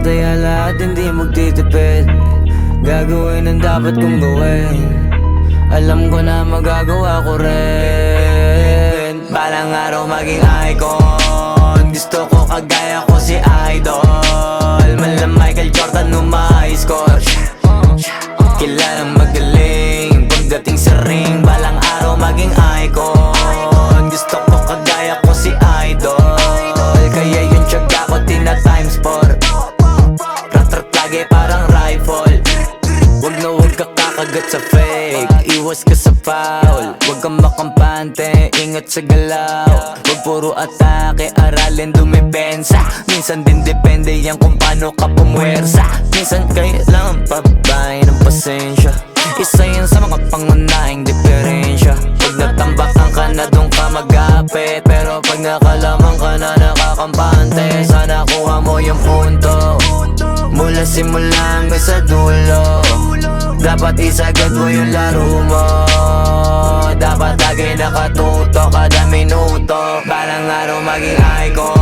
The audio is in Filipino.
Kaya lahat hindi magtitipid, gagawin ang dapat kong gawin. Alam ko na magagawa ko rin. Balang araw maging icon, gusto ko kagaya ko si Idol. Mala Michael Jordan nung ma-high score, kilalang magaling pagdating sa ring. Balang araw maging icon, gusto ko kagaya ko si Idol. Kaya yung tiyaga ko tina-times 4, rat-rat lagi parang rifle. Wag na wag ka kakagat sa fake, iwas ka sa foul. Wag kang makampante, ingat sa galaw. Wag puro atake, aralin dumipensa. Minsan din depende yan kung paano ka pumwersa. Minsan kailangan pabay ng pasensya, isa yan sa mga pangunahing diferensya. Pag natambakan ka na dun ka magapit, pero pag nakalaman ka na nakakampante, sana kuha mo yung punto mula simula hanggang sa dulo. Dapat isagad mo yung laro mo, dapat lagi nakatuto kada minuto. Balang araw maging icon,